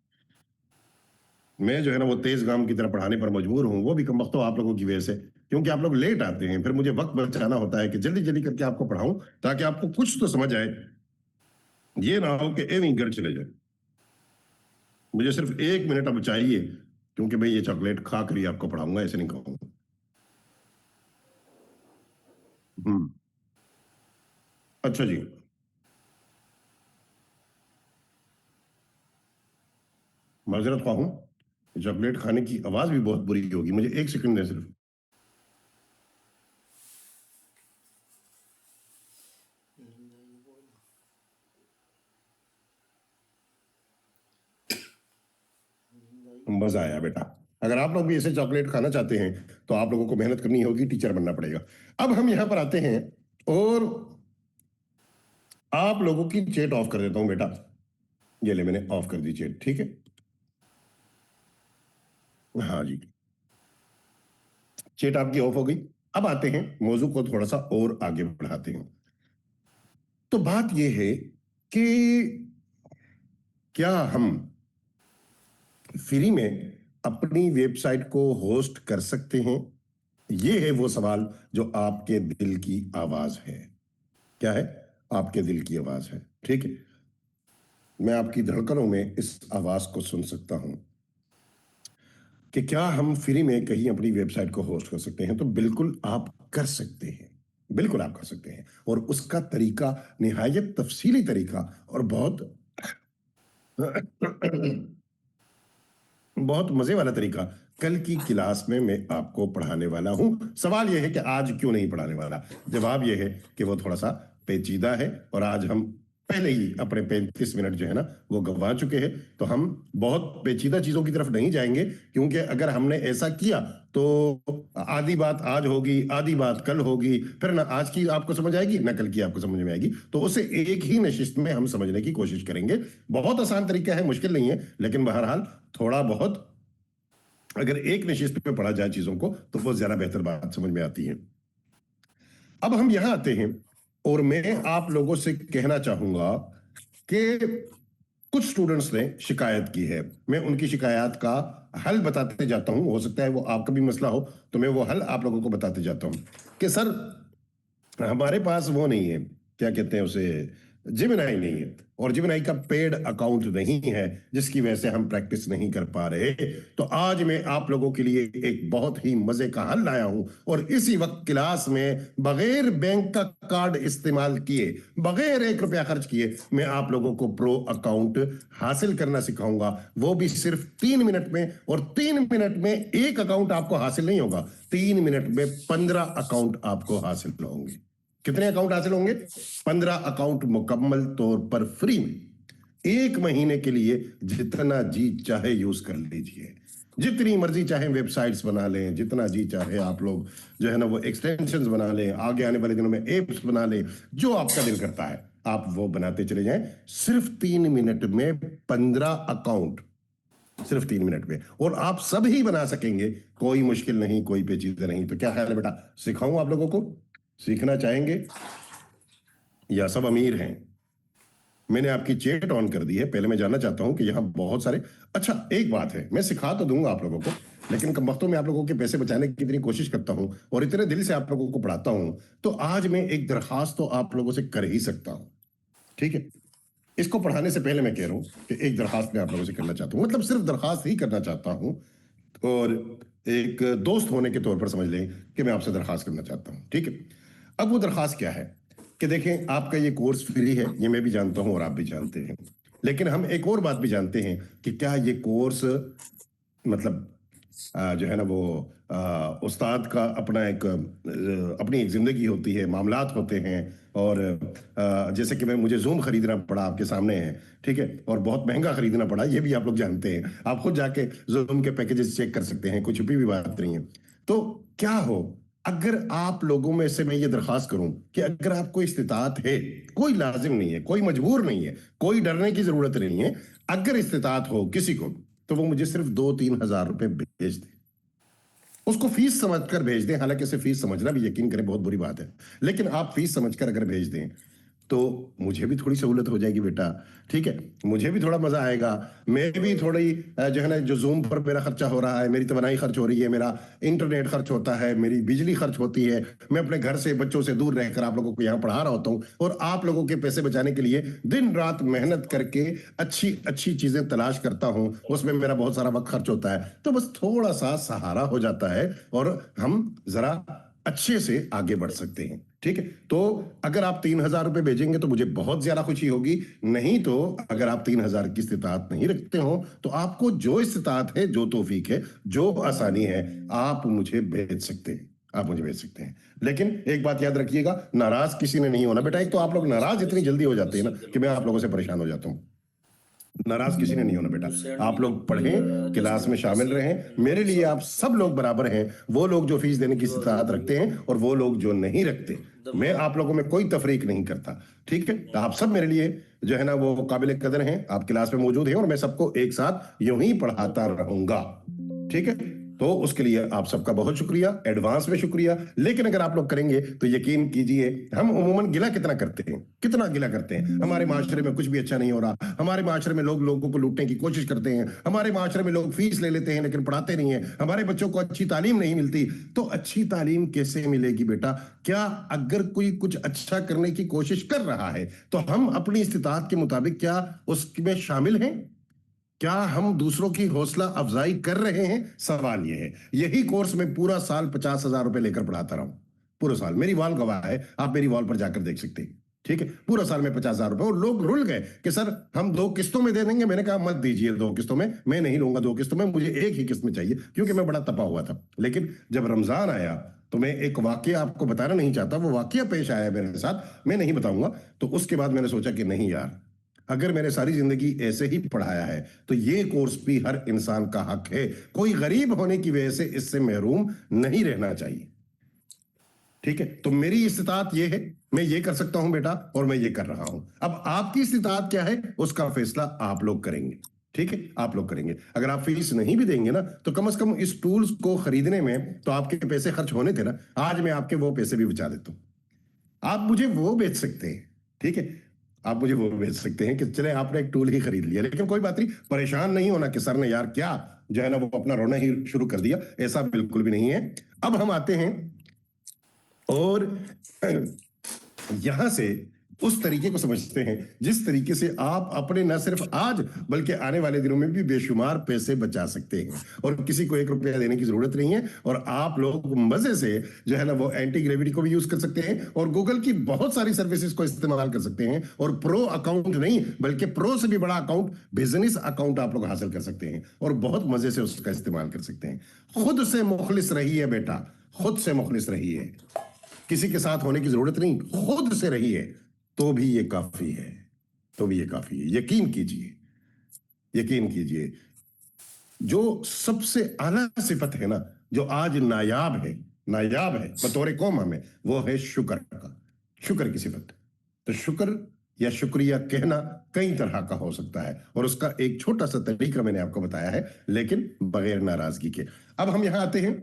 मैं जो है ना वो तेज गाम की तरह पढ़ाने पर मजबूर हूं, वो भी कम वक्त आप लोगों की वजह से, क्योंकि आप लोग लेट आते हैं, फिर मुझे वक्त बचाना होता है कि जल्दी जल्दी करके आपको पढ़ाऊं ताकि आपको कुछ तो समझ आए, ये ना हो कि एवं घर चले जाए। मुझे सिर्फ 1 मिनट अब चाहिए, क्योंकि मैं ये चॉकलेट खा कर ही आपको पढ़ाऊंगा, ऐसे नहीं कहूंगा। हम्म। अच्छा जी। माजरत ख्वाह हूं, चॉकलेट खाने की आवाज भी बहुत बुरी होगी, मुझे 1 सेकंड दें सिर्फ। मजा आया बेटा। अगर आप लोग भी ऐसे चॉकलेट खाना चाहते हैं तो आप लोगों को मेहनत करनी होगी, टीचर बनना पड़ेगा। अब हम यहां पर आते हैं, और आप लोगों की चैट ऑफ कर देता हूं बेटा। ये ले, मैंने ऑफ कर दी चैट। ठीक है, हाँ जी, चैट आपकी ऑफ हो गई। अब आते हैं मौजू को थोड़ा सा और आगे बढ़ाते हैं। तो बात यह है कि क्या हम फ्री में अपनी वेबसाइट को होस्ट कर सकते हैं? ये है वो सवाल जो आपके दिल की आवाज है। क्या है? आपके दिल की आवाज है। ठीक है, मैं आपकी धड़कनों में इस आवाज को सुन सकता हूं कि क्या हम फ्री में कहीं अपनी वेबसाइट को होस्ट कर सकते हैं? तो बिल्कुल आप कर सकते हैं, बिल्कुल आप कर सकते हैं, और उसका तरीका निहायत तफसीली तरीका और बहुत बहुत मजे वाला तरीका कल की क्लास में मैं आपको पढ़ाने वाला हूं। सवाल यह है कि आज क्यों नहीं पढ़ाने वाला? जवाब यह है कि वो थोड़ा सा पेचीदा है, और आज हम पहले ही अपने 35 मिनट जो है ना वो गंवा चुके हैं, तो हम बहुत पेचीदा चीजों की तरफ नहीं जाएंगे, क्योंकि अगर हमने ऐसा किया तो आधी बात आज होगी, आधी बात कल होगी, फिर ना आज की आपको समझ आएगी ना कल की आपको समझ में आएगी, तो उसे एक ही नशिस्त में हम समझने की कोशिश करेंगे। बहुत आसान तरीका है, मुश्किल नहीं है, लेकिन बहरहाल थोड़ा बहुत अगर एक नशिस्त पे पढ़ा जाए चीजों को तो वो ज्यादा बेहतर बात समझ में आती है। अब हम यहां आते हैं, और मैं आप लोगों से कहना चाहूंगा कि कुछ स्टूडेंट्स ने शिकायत की है, मैं उनकी शिकायत का हल बताते जाता हूं, हो सकता है वो आपका भी मसला हो, तो मैं वो हल आप लोगों को बताते जाता हूं कि सर हमारे पास वो नहीं है, क्या कहते हैं उसे, जिमिनाई नहीं है, और जिमिनाई का पेड अकाउंट नहीं है, जिसकी वजह से हम प्रैक्टिस नहीं कर पा रहे। तो आज मैं आप लोगों के लिए एक बहुत ही मजे का हल लाया हूं, और इसी वक्त क्लास में बगैर बैंक का कार्ड इस्तेमाल किए, बगैर 1 रुपया खर्च किए, मैं आप लोगों को प्रो अकाउंट हासिल करना सिखाऊंगा, वो भी सिर्फ 3 मिनट में। और 3 मिनट में एक अकाउंट आपको हासिल नहीं होगा, 3 मिनट में 15 अकाउंट आपको हासिल होंगे। कितने अकाउंट हासिल होंगे? 15 अकाउंट मुकम्मल तौर पर फ्री में, 1 महीने के लिए जितना जी चाहे यूज कर लीजिए, जितनी मर्जी चाहे वेबसाइट्स बना लें, जितना जी चाहे आप लोग जो है ना वो एक्सटेंशंस बना लें, आगे आने वाले दिनों में एप्स बना लें, जो आपका दिल करता है आप वो बनाते चले जाएं। सिर्फ 3 मिनट में 15 अकाउंट, सिर्फ 3 मिनट में, और आप सब ही बना सकेंगे, कोई मुश्किल नहीं, कोई पेचीदा नहीं। तो क्या ख्याल है बेटा, सिखाऊं आप लोगों को? सीखना चाहेंगे या सब अमीर हैं? मैंने आपकी चैट ऑन कर दी है। पहले मैं जानना चाहता हूं कि यहां बहुत सारे, अच्छा एक बात है, मैं सिखा तो दूंगा आप लोगों को, लेकिन कम वक्तों में आप लोगों के पैसे बचाने की इतनी कोशिश करता हूं और इतने दिल से आप लोगों को पढ़ाता हूं, तो आज मैं एक दरखास्त तो आप लोगों से कर ही सकता हूं। ठीक है, इसको पढ़ाने से पहले मैं कह रहा हूं कि एक दरखास्त मैं आप लोगों से करना चाहता हूं, मतलब सिर्फ दरखास्त ही करना चाहता हूं, और एक दोस्त होने के तौर पर समझ लें कि मैं आपसे दरखास्त करना चाहता हूं। ठीक है, अब वो दरखास्त क्या है कि देखें, आपका ये कोर्स फ्री है, ये मैं भी जानता हूं और आप भी जानते हैं, लेकिन हम एक और बात भी जानते हैं कि क्या ये कोर्स, मतलब जो है ना वो उस्ताद का अपना एक अपनी एक जिंदगी होती है, मामलात होते हैं, और जैसे कि मैं, मुझे जूम खरीदना पड़ा, आपके सामने है, ठीक है, और बहुत महंगा खरीदना पड़ा, ये भी आप लोग जानते हैं, आप खुद जाके जूम के पैकेजेस चेक कर सकते हैं, कोई छुपी भी बात नहीं है। तो क्या हो अगर आप लोगों में से मैं ये दरखास्त करूं कि अगर आपको इस्तिताअत है, कोई लाजिम नहीं है, कोई मजबूर नहीं है, कोई डरने की जरूरत नहीं है, अगर इस्तिताअत हो किसी को, तो वो मुझे सिर्फ 2-3 हजार रुपए भेज दे, उसको फीस समझकर भेज दें। हालांकि इसे फीस समझना भी, यकीन करें, बहुत बुरी बात है, लेकिन आप फीस समझकर अगर भेज दें तो मुझे भी थोड़ी सहूलत हो जाएगी बेटा। ठीक है, मुझे भी थोड़ा मजा आएगा, मैं भी थोड़ी जो है ना, जो जूम पर मेरा खर्चा हो रहा है, मेरी तवानाई खर्च हो रही है, मेरा इंटरनेट खर्च होता है, मेरी बिजली खर्च होती है, मैं अपने घर से, बच्चों से दूर रहकर आप लोगों को यहाँ पढ़ा रहा होता हूँ, और आप लोगों के पैसे बचाने के लिए दिन रात मेहनत करके अच्छी अच्छी चीजें तलाश करता हूँ, उसमें मेरा बहुत सारा वक्त खर्च होता है, तो बस थोड़ा सा सहारा हो जाता है और हम जरा अच्छे से आगे बढ़ सकते हैं। ठीक है, तो अगर आप 3 हजार रुपए भेजेंगे तो मुझे बहुत ज्यादा खुशी होगी, नहीं तो अगर आप 3 हजार की इस्तिताअत नहीं रखते हो तो आपको जो इस्तिताअत है, जो तौफीक है, जो आसानी है, आप मुझे भेज सकते हैं, आप मुझे भेज सकते हैं। लेकिन एक बात याद रखिएगा, नाराज किसी ने नहीं होना बेटा। एक तो आप लोग नाराज इतनी जल्दी हो जाते हैं ना कि मैं आप लोगों से परेशान हो जाता हूं। नाराज किसी ने नहीं होना बेटा, आप लोग पढ़ें, क्लास में शामिल रहें, मेरे लिए आप सब लोग बराबर हैं, वो लोग जो फीस देने की इस्तिताअत रखते हैं और वो लोग जो नहीं रखते, मैं आप लोगों में कोई तफरीक नहीं करता। ठीक है, तो आप सब मेरे लिए जो है ना वो काबिल कदर हैं, आप क्लास में मौजूद हैं, और मैं सबको एक साथ यूं ही पढ़ाता रहूंगा। ठीक है, तो उसके लिए आप सबका बहुत शुक्रिया, एडवांस में शुक्रिया। लेकिन अगर आप लोग करेंगे तो यकीन कीजिए, हम उमूमन गिला कितना करते हैं, कितना गिला करते हैं, हमारे माशरे में कुछ भी अच्छा नहीं हो रहा, हमारे माशरे में लोग लोगों को लूटने की कोशिश करते हैं, हमारे माशरे में लोग फीस ले लेते हैं लेकिन पढ़ाते नहीं है, हमारे बच्चों को अच्छी तालीम नहीं मिलती। तो अच्छी तालीम कैसे मिलेगी बेटा? क्या अगर कोई कुछ अच्छा करने की कोशिश कर रहा है तो हम अपनी इस्तिताअत के मुताबिक क्या उसमें शामिल हैं? क्या हम दूसरों की हौसला अफजाई कर रहे हैं? सवाल यह है। यही कोर्स में पूरा साल 50 हजार रुपए लेकर पढ़ाता रहा हूं, पूरा साल, मेरी वॉल गवाह है, आप मेरी वॉल पर जाकर देख सकते हैं। ठीक है, पूरा साल में 50 हजार रुपए, और लोग रुल गए कि सर हम 2 किस्तों में दे देंगे। मैंने कहा मत दीजिए 2 किस्तों में, मैं नहीं लूंगा 2 किस्तों में, मुझे एक ही किस्त में चाहिए, क्योंकि मैं बड़ा तपा हुआ था। लेकिन जब रमजान आया तो मैं एक वाकया आपको बताना नहीं चाहता, वो वाकया पेश आया मेरे साथ, मैं नहीं बताऊंगा। तो उसके बाद मैंने सोचा कि नहीं यार, अगर मैंने सारी जिंदगी ऐसे ही पढ़ाया है तो ये कोर्स भी हर इंसान का हक है, कोई गरीब होने की वजह से इससे महरूम नहीं रहना चाहिए। ठीक है, तो मेरी इस्तिताअत ये है, मैं ये कर सकता हूं बेटा, और मैं ये कर रहा हूं। अब आपकी इस्तिताअत क्या है उसका फैसला आप लोग करेंगे। ठीक है, आप लोग करेंगे। अगर आप फीस नहीं भी देंगे ना तो कम से कम इस टूल्स को खरीदने में तो आपके पैसे खर्च होने थे ना, आज मैं आपके वो पैसे भी बचा देता हूं, आप मुझे वो बेच सकते हैं। ठीक है, आप मुझे वो बेच सकते हैं कि चले आपने एक टूल ही खरीद लिया, लेकिन कोई बात नहीं, परेशान नहीं होना कि सर ने यार क्या जो है ना वो अपना रोना ही शुरू कर दिया, ऐसा बिल्कुल भी नहीं है। अब हम आते हैं और यहां से उस तरीके को समझते हैं जिस तरीके से आप अपने न सिर्फ आज बल्कि आने वाले दिनों में भी बेशुमार पैसे बचा सकते हैं और किसी को 1 रुपया देने की जरूरत नहीं है। और आप लोग मजे से जो है ना वो एंटी ग्रेविटी को भी यूज कर सकते हैं और गूगल की बहुत सारी सर्विसेज को इस्तेमाल कर सकते हैं। और प्रो अकाउंट नहीं बल्कि प्रो से भी बड़ा अकाउंट, बिजनेस अकाउंट आप लोग हासिल कर सकते हैं और बहुत मजे से उसका इस्तेमाल कर सकते हैं। खुद से मुखलिस रहिए बेटा, खुद से मुखलिस रहिए, किसी के साथ होने की जरूरत नहीं, खुद से रहिए तो भी ये काफी है, तो भी ये काफी है। यकीन कीजिए, यकीन कीजिए, जो सबसे आला सिफत है ना जो आज नायाब है, नायाब है बतौर कौम हमें, वो है शुक्र का, शुक्र की सिफत। तो शुक्र या शुक्रिया कहना कई तरह का हो सकता है और उसका एक छोटा सा तरीका मैंने आपको बताया है, लेकिन बगैर नाराजगी के। अब हम यहां आते हैं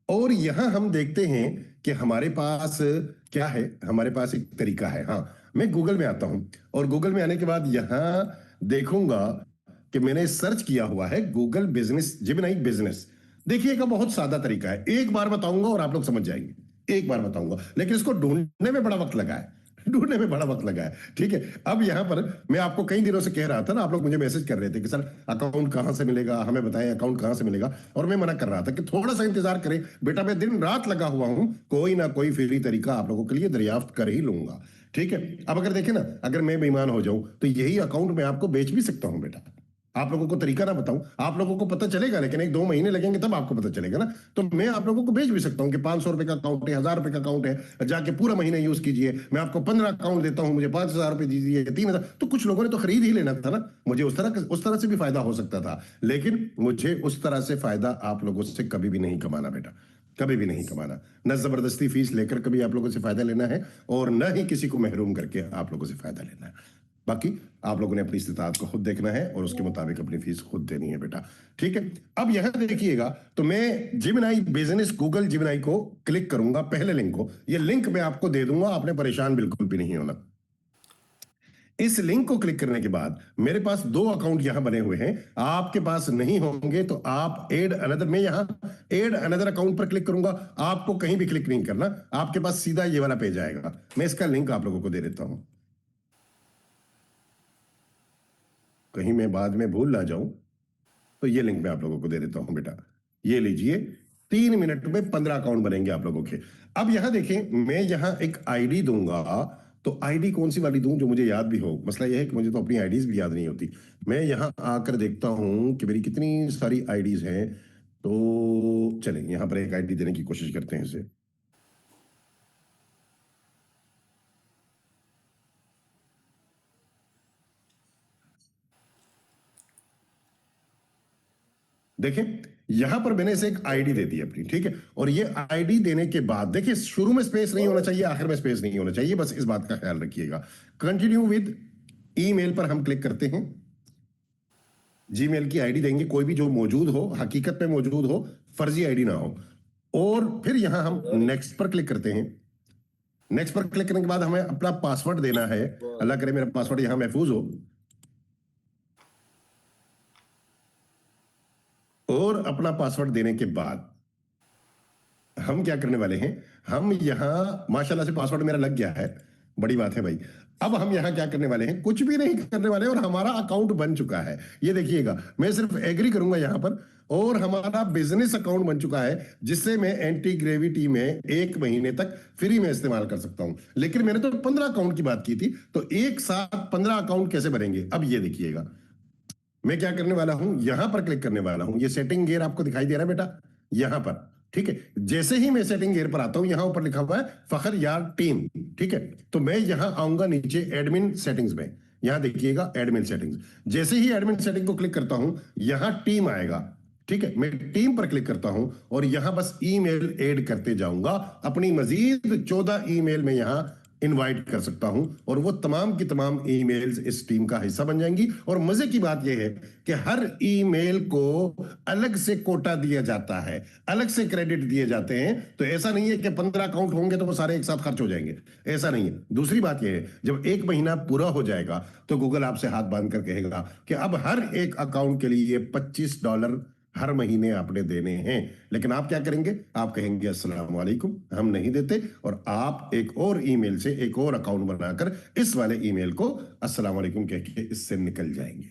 और यहां हम देखते हैं कि हमारे पास क्या है। हमारे पास एक तरीका है। हाँ, मैं गूगल में आता हूं और गूगल में आने के बाद यहां देखूंगा कि मैंने सर्च किया हुआ है गूगल बिजनेस, जिमिनाई बिजनेस। देखिएगा बहुत सादा तरीका है, एक बार बताऊंगा और आप लोग समझ जाएंगे। एक बार बताऊंगा, लेकिन इसको ढूंढने में बड़ा वक्त लगा है, ढूंढने में बड़ा वक्त लगा है। ठीक है, अब यहां पर मैं आपको कई दिनों से कह रहा था ना, आप लोग मुझे मैसेज कर रहे थे कि सर अकाउंट कहां से मिलेगा, हमें बताएं अकाउंट कहां से मिलेगा। और मैं मना कर रहा था कि थोड़ा सा इंतजार करें बेटा, मैं दिन रात लगा हुआ हूं, कोई ना कोई फ्री तरीका आप लोगों के लिए दरियाफ्त कर ही लूंगा। ठीक है, अब अगर देखें ना, अगर मैं बेईमान हो जाऊं तो यही अकाउंट मैं आपको बेच भी सकता हूं बेटा। आप लोगों को तरीका ना बताऊं, आप लोगों को पता चलेगा, लेकिन 1-2 महीने लगेंगे तब आपको पता चलेगा ना। तो मैं आप लोगों को भेज भी सकता हूं कि 500 रुपए का अकाउंट है, 1000 रुपए का अकाउंट है, जाके पूरा महीना यूज कीजिए। मैं आपको 15 अकाउंट देता हूं, मुझे 5000 रुपए दीजिए, 3000। तो कुछ लोगों ने तो खरीद ही लेना था ना, मुझे उस तरह से भी फायदा हो सकता था, लेकिन मुझे उस तरह से फायदा आप लोगों से कभी भी नहीं कमाना बेटा, कभी भी नहीं कमाना। न जबरदस्ती फीस लेकर कभी आप लोगों से फायदा लेना है और न ही किसी को महरूम करके आप लोगों से फायदा लेना है। बाकी आप लोगों ने अपनी इस्तिताअत को खुद देखना है और उसके मुताबिक अपनी फीस खुद देनी है बेटा। ठीक है, अब यहां देखिएगा तो मैं जिमिनाई बिजनेस, गूगल जिमिनाई को क्लिक करूंगा, पहले लिंक को, ये लिंक मैं आपको दे दूंगा, आपने परेशान बिल्कुल भी नहीं होना। इस लिंक को क्लिक करने के बाद मेरे पास 2 अकाउंट यहां बने हुए हैं, आपके पास नहीं होंगे तो आप एड अनदर, मैं यहां एड अनदर अकाउंट पर क्लिक करूंगा। आपको कहीं भी क्लिक नहीं करना, आपके पास सीधा ये वाला पेज आएगा। मैं इसका लिंक आप लोगों को दे देता हूं, कहीं मैं बाद में भूल ना जाऊं, तो ये लिंक मैं आप लोगों को दे देता हूं बेटा। ये लीजिए, 3 मिनट में 15 अकाउंट बनेंगे आप लोगों के। अब यहां देखें, मैं यहां एक आईडी दूंगा, तो आईडी कौन सी वाली दूं जो मुझे याद भी हो। मसला यह है कि मुझे तो अपनी आईडीज भी याद नहीं होती। मैं यहां आकर देखता हूं कि मेरी कितनी सारी आईडीज हैं, तो चलें यहां पर एक आईडी देने की कोशिश करते हैं इसे। देखें, यहां पर मैंने इसे एक आईडी दे दी अपनी, ठीक है। और ये आईडी देने के बाद देखिए, शुरू में स्पेस नहीं होना चाहिए, आखिर में स्पेस नहीं होना चाहिए, बस इस बात का ख्याल रखिएगा। कंटिन्यू विद ईमेल पर हम क्लिक करते हैं। जीमेल की आईडी देंगे, कोई भी जो मौजूद हो, हकीकत में मौजूद हो, फर्जी आईडी ना हो। और फिर यहां हम नेक्स्ट पर क्लिक करते हैं। नेक्स्ट पर क्लिक करने के बाद हमें अपना पासवर्ड देना है। अल्लाह करे मेरा पासवर्ड यहां महफूज हो। और अपना पासवर्ड देने के बाद हम क्या करने वाले हैं, हम यहां माशाल्लाह से पासवर्ड मेरा लग गया है, बड़ी बात है भाई। अब हम यहां क्या करने वाले हैं, कुछ भी नहीं करने वाले और हमारा अकाउंट बन चुका है। ये देखिएगा, मैं सिर्फ एग्री करूंगा यहां पर और हमारा बिजनेस अकाउंट बन चुका है, जिससे मैं एंटी ग्रेविटी में 1 महीने तक फ्री में इस्तेमाल कर सकता हूं। लेकिन मैंने तो 15 अकाउंट की बात की थी, तो एक साथ 15 अकाउंट कैसे बनेंगे। अब ये देखिएगा, मैं क्या करने वाला हूं, यहां पर क्लिक करने वाला हूं। ये सेटिंग गियर आपको दिखाई दे रहा है बेटा, यहां पर, ठीक है। जैसे ही मैं सेटिंग गियर पर आता हूं, यहां ऊपर लिखा हुआ है फखर यार टीम, ठीक है। तो मैं यहां आऊंगा नीचे एडमिन सेटिंग्स में, यहां देखिएगा एडमिन सेटिंग्स। जैसे ही एडमिन सेटिंग को क्लिक करता हूं, यहां टीम आएगा, ठीक है। मैं टीम पर क्लिक करता हूं और यहां बस ईमेल ऐड करते जाऊंगा। अपनी मजीद 14 ईमेल में यहां इनवाइट कर सकता हूं और वो तमाम की तमाम ईमेल्स इस टीम का हिस्सा बन जाएंगी। और मजे की बात यह है कि हर ईमेल को अलग से कोटा दिया जाता है, अलग से क्रेडिट दिए जाते हैं। तो ऐसा नहीं है कि 15 अकाउंट होंगे तो वो सारे एक साथ खर्च हो जाएंगे, ऐसा नहीं है। दूसरी बात यह है, जब 1 महीना पूरा हो जाएगा तो गूगल आपसे हाथ बांध कर कहेगा कि अब हर एक अकाउंट के लिए $25 हर महीने आपने देने हैं। लेकिन आप क्या करेंगे, आप कहेंगे अस्सलाम वालेकुम हम नहीं देते, और आप एक और ईमेल से एक और अकाउंट बनाकर इस वाले ईमेल को अस्सलाम वालेकुम कह के इससे निकल जाएंगे।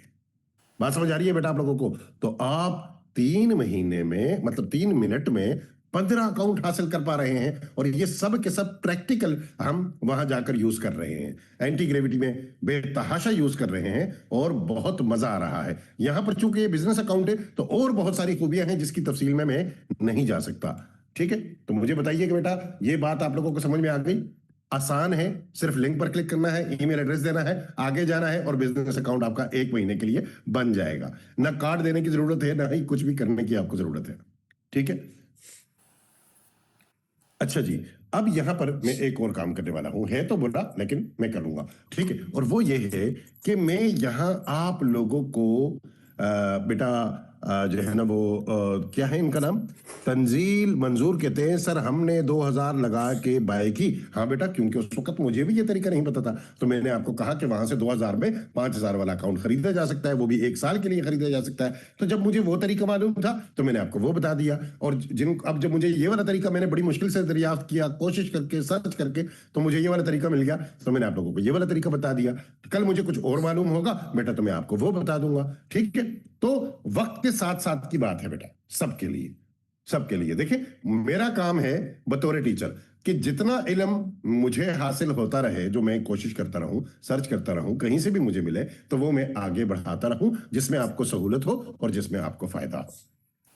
बात समझ आ रही है बेटा आप लोगों को? तो आप 3 महीने में, मतलब 3 मिनट में 15 अकाउंट हासिल कर पा रहे हैं, और ये सब के सब प्रैक्टिकल हम वहां जाकर यूज कर रहे हैं, एंटी ग्रेविटी में बेतहाशा यूज कर रहे हैं, और बहुत मजा आ रहा है। यहां पर चूंकि ये बिजनेस अकाउंट है तो और बहुत सारी खूबियां हैं जिसकी तफसील में मैं नहीं जा सकता। ठीक है, तो मुझे बताइए कि बेटा ये बात आप लोगों को समझ में आ गई? आसान है, सिर्फ लिंक पर क्लिक करना है, ईमेल एड्रेस देना है, आगे जाना है, और बिजनेस अकाउंट आपका 1 महीने के लिए बन जाएगा। ना कार्ड देने की जरूरत है, ना ही कुछ भी करने की आपको जरूरत है। ठीक है, अच्छा जी। अब यहां पर मैं एक और काम करने वाला हूं, है तो बुरा लेकिन मैं करूंगा। ठीक है, और वो ये है कि मैं यहां आप लोगों को बेटा जो है ना वो क्या है इनका नाम, तंजील मंजूर कहते हैं। सर हमने 2000 लगा के बाय की। हाँ बेटा, क्योंकि उस वक्त मुझे भी ये तरीका नहीं पता था, तो मैंने आपको कहा कि वहां से 2000 में 5000 वाला अकाउंट खरीदा जा सकता है, वो भी 1 साल के लिए खरीदा जा सकता है। तो जब मुझे वो तरीका मालूम था तो मैंने आपको वो बता दिया, और अब जब मुझे ये वाला तरीका मैंने बड़ी मुश्किल से दरियाफ्त किया, कोशिश करके सर्च करके, तो मुझे ये वाला तरीका मिल गया, तो मैंने आप लोगों को ये वाला तरीका बता दिया। कल मुझे कुछ और मालूम होगा बेटा तो मैं आपको वो बता दूंगा। ठीक है, तो वक्त के साथ साथ की बात है बेटा, सबके लिए, सबके लिए। देखिए, मेरा काम है बतौर टीचर कि जितना इल्म मुझे हासिल होता रहे, जो मैं कोशिश करता रहूं, सर्च करता रहूं, कहीं से भी मुझे मिले तो वो मैं आगे बढ़ाता रहूं, जिसमें आपको सहूलत हो और जिसमें आपको फायदा हो।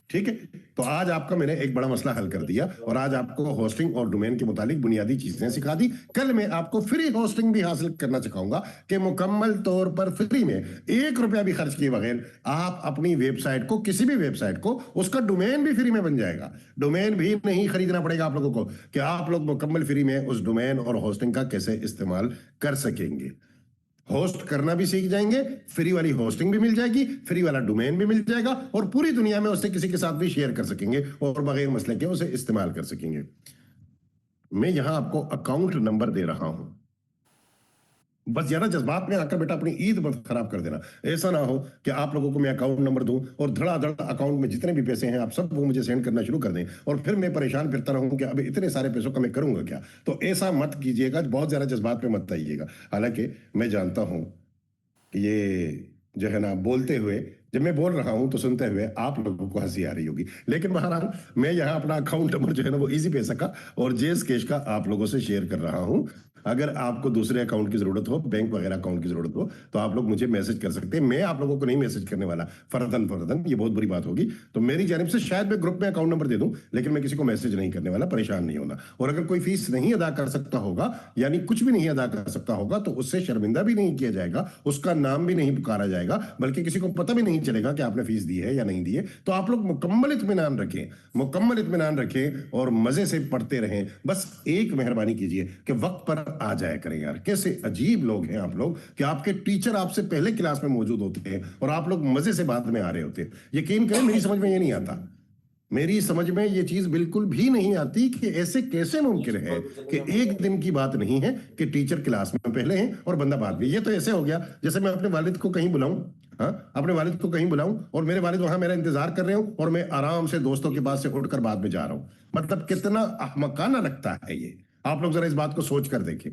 ठीक है, तो आज आपका मैंने एक बड़ा मसला हल कर दिया, और आज आपको होस्टिंग और डोमेन के मुतालिक बुनियादी चीजें सिखा दी। कल मैं आपको फ्री होस्टिंग भी हासिल करना सिखाऊंगा कि मुकम्मल तौर पर फ्री में 1 रुपया भी खर्च किए बगैर आप अपनी वेबसाइट को, किसी भी वेबसाइट को, उसका डोमेन भी फ्री में बन जाएगा। डोमेन भी नहीं खरीदना पड़ेगा आप लोगों को, कि आप लोग मुकम्मल फ्री में उस डोमेन और होस्टिंग का कैसे इस्तेमाल कर सकेंगे। होस्ट करना भी सीख जाएंगे, फ्री वाली होस्टिंग भी मिल जाएगी, फ्री वाला डोमेन भी मिल जाएगा, और पूरी दुनिया में उससे किसी के साथ भी शेयर कर सकेंगे और बगैर मसले के उसे इस्तेमाल कर सकेंगे। मैं यहां आपको अकाउंट नंबर दे रहा हूं, बस ज्यादा जज्बात में आकर बेटा अपनी ईद मत खराब कर देना। ऐसा ना हो कि आप लोगों को मैं अकाउंट नंबर दूं और धड़ाधड़ अकाउंट में जितने भी पैसे हैं आप सब वो मुझे सेंड करना शुरू कर दें, और फिर मैं परेशान फिरता रहूं कि अब इतने सारे पैसों का मैं करूंगा क्या। तो ऐसा मत कीजिएगा, बहुत ज्यादा जज्बात में मत आइएगा। हालांकि मैं जानता हूं कि ये जो है ना, बोलते हुए, जब मैं बोल रहा हूं तो सुनते हुए आप लोगों को हंसी आ रही होगी, लेकिन बहरहाल मैं यहाँ अपना अकाउंट नंबर जो है ना वो इजी पैसा का और जेस कैश का आप लोगों से शेयर कर रहा हूं। अगर आपको दूसरे अकाउंट की जरूरत हो, बैंक वगैरह अकाउंट की जरूरत हो, तो आप लोग मुझे मैसेज कर सकते हैं। मैं आप लोगों को नहीं मैसेज करने वाला फरदन फरदन, ये बहुत बुरी बात होगी। तो मेरी जानिब से शायद मैं ग्रुप में अकाउंट नंबर दे दूं, लेकिन मैं किसी को मैसेज नहीं करने वाला, परेशान नहीं होना। और अगर कोई फीस नहीं अदा कर सकता होगा, यानी कुछ भी नहीं अदा कर सकता होगा, तो उससे शर्मिंदा भी नहीं किया जाएगा, उसका नाम भी नहीं पुकारा जाएगा, बल्कि किसी को पता भी नहीं चलेगा कि आपने फीस दी है या नहीं दी है। तो आप लोग मुकम्मल इत्मीनान रखें, मुकम्मल इत्मीनान रखें, और मजे से पढ़ते रहें। बस एक मेहरबानी कीजिए कि वक्त पर आ जाया करें। यार कैसे अजीब लोग हैं आप लोग, कि आपके टीचर आपसे पहले क्लास में मौजूद होते हैं और आप लोग मजे से बाद में आ रहे होते हैं। यकीन करें, मेरी समझ में ये नहीं आता, मेरी समझ में ये चीज बिल्कुल भी नहीं आती कि ऐसे कैसे मुमकिन है कि एक दिन की बात नहीं है कि टीचर क्लास में पहले हैं और बंदा बाद में। ये तो ऐसे हो गया जैसे मैं अपने वालिद को कहीं बुलाऊं, हाँ, अपने वालिद को कहीं बुलाऊं और मेरे वालिद वहां मेरा इंतजार कर रहे हो, और मैं आराम से दोस्तों के पास से उठकर बाद में जा रहा हूं। मतलब कितना अहमकाना लगता है ये। आप लोग जरा इस बात को सोच कर देखें।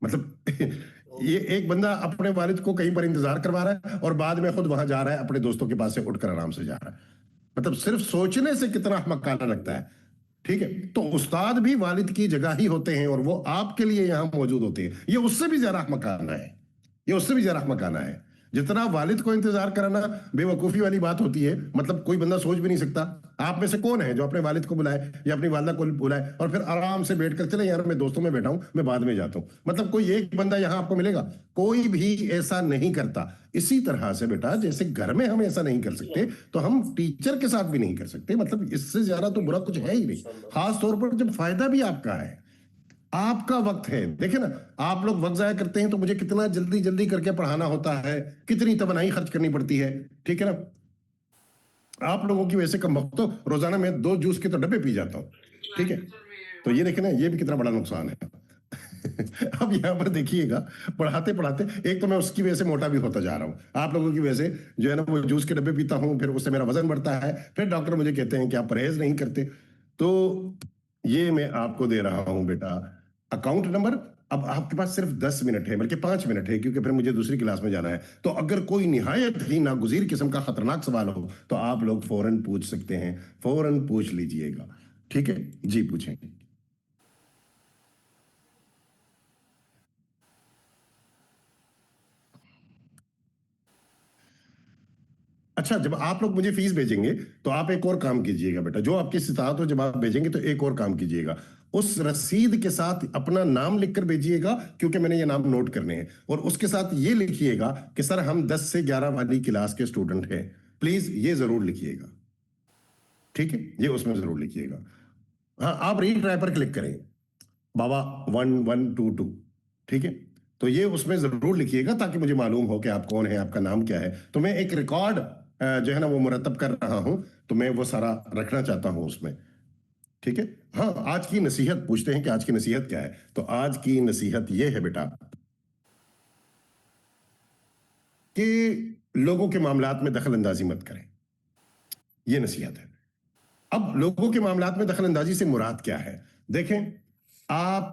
मतलब ये एक बंदा अपने वालिद को कहीं पर इंतजार करवा रहा है और बाद में खुद वहां जा रहा है, अपने दोस्तों के पास से उठकर आराम से जा रहा है। मतलब सिर्फ सोचने से कितना अहमकाना लगता है। ठीक है, तो उस्ताद भी वालिद की जगह ही होते हैं और वो आपके लिए यहां मौजूद होते हैं। ये उससे भी ज्यादा अहमकाना है, ये उससे भी ज्यादा अहमकाना है। जितना वालिद को इंतजार कराना बेवकूफी वाली बात होती है, मतलब कोई बंदा सोच भी नहीं सकता। आप में से कौन है जो अपने वालिद को बुलाए या अपनी वालिदा को बुलाए और फिर आराम से बैठकर, चले यार मैं दोस्तों में बैठा हूं, मैं बाद में जाता हूं। मतलब कोई एक बंदा यहां आपको मिलेगा? कोई भी ऐसा नहीं करता। इसी तरह से बेटा, जैसे घर में हम ऐसा नहीं कर सकते, तो हम टीचर के साथ भी नहीं कर सकते। मतलब इससे ज्यादा तो बुरा कुछ है ही नहीं, खास तौर पर जब फायदा भी आपका है, आपका वक्त है। देखे ना, आप लोग वक्त जाया करते हैं तो मुझे कितना जल्दी जल्दी करके पढ़ाना होता है, कितनी तवनाई खर्च करनी पड़ती है। ठीक है ना, आप लोगों की वैसे कम वक्त, तो रोजाना मैं 2 जूस के तो डब्बे पी जाता हूँ। ठीक है, तो ये देखे ना, ये भी कितना बड़ा नुकसान है। अब यहाँ पर देखिएगा, पढ़ाते पढ़ाते एक तो मैं उसकी वजह से मोटा भी होता जा रहा हूँ, आप लोगों की वजह से, जो है ना वो जूस के डब्बे पीता हूँ, फिर उससे मेरा वजन बढ़ता है, फिर डॉक्टर मुझे कहते हैं कि आप परहेज नहीं करते। तो ये मैं आपको दे रहा हूँ बेटा अकाउंट नंबर। अब आपके पास सिर्फ 10 मिनट है, बल्कि 5 मिनट है, क्योंकि फिर मुझे दूसरी क्लास में जाना है। तो अगर कोई निहायत ही नागुजीर किस्म का खतरनाक सवाल हो तो आप लोग फौरन पूछ सकते हैं, फौरन पूछ लीजिएगा। ठीक है जी, पूछें। अच्छा, जब आप लोग मुझे फीस भेजेंगे तो आप एक और काम कीजिएगा बेटा, जो आपकी इस्तात हो, जब आप भेजेंगे तो एक और काम कीजिएगा, उस रसीद के साथ अपना नाम लिखकर भेजिएगा, क्योंकि मैंने ये नाम नोट करने हैं, और उसके साथ ये लिखिएगा कि सर हम 10 से 11 वाली क्लास के स्टूडेंट हैं, प्लीज ये जरूर लिखिएगा। ठीक है, ये उसमें जरूर लिखिएगा। हाँ, आप रीट्राई पर क्लिक करें, बाबा 1122। ठीक है, तो ये उसमें जरूर लिखिएगा ताकि मुझे मालूम हो कि आप कौन है, आपका नाम क्या है। तो मैं एक रिकॉर्ड जो है ना वो मुरतब कर रहा हूं, तो मैं वो सारा रखना चाहता हूं उसमें। ठीक है। हाँ, आज की नसीहत पूछते हैं कि आज की नसीहत क्या है। तो आज की नसीहत ये है बेटा कि लोगों के मामलात में दखल अंदाजी मत करें, ये नसीहत है। अब लोगों के मामलात में दखल अंदाजी से मुराद क्या है? देखें, आप,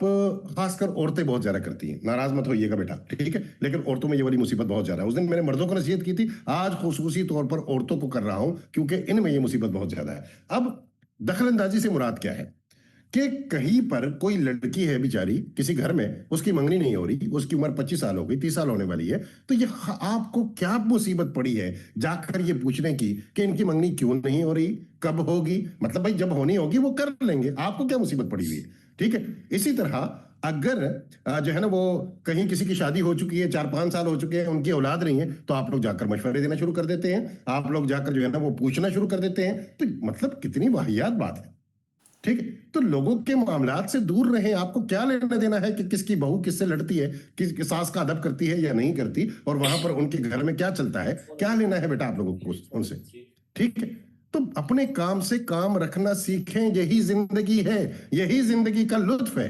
खासकर औरतें बहुत ज्यादा करती हैं, नाराज मत होइएगा बेटा, ठीक है, लेकिन औरतों में ये वाली मुसीबत बहुत ज्यादा है। उस दिन मैंने मर्दों को नसीहत की थी, आज खुसूसी तौर पर औरतों को कर रहा हूं, क्योंकि इनमें ये मुसीबत बहुत ज्यादा है। अब दखल अंदाजी से मुराद क्या है कि कहीं पर कोई लड़की है बेचारी किसी घर में, उसकी मंगनी नहीं हो रही, उसकी उम्र 25 साल हो गई, 30 साल होने वाली है, तो ये आपको क्या मुसीबत पड़ी है जाकर ये पूछने की कि इनकी मंगनी क्यों नहीं हो रही, कब होगी? मतलब भाई जब होनी होगी वो कर लेंगे, आपको क्या मुसीबत पड़ी हुई है? ठीक है। इसी तरह अगर जो है ना वो कहीं किसी की शादी हो चुकी है, 4-5 साल हो चुके हैं, उनकी औलाद नहीं है, तो आप लोग जाकर मशवरे देना शुरू कर देते हैं, आप लोग जाकर जो है ना वो पूछना शुरू कर देते हैं। तो मतलब कितनी वाहियात बात है। ठीक है, तो लोगों के मामलात से दूर रहें। आपको क्या लेना देना है कि किसकी बहू किससे लड़ती है, किस सास का अदब करती है या नहीं करती, और वहां पर उनके घर में क्या चलता है, क्या लेना है बेटा आप लोगों को उनसे? ठीक है, तो अपने काम से काम रखना सीखें, यही जिंदगी है, यही जिंदगी का लुत्फ है।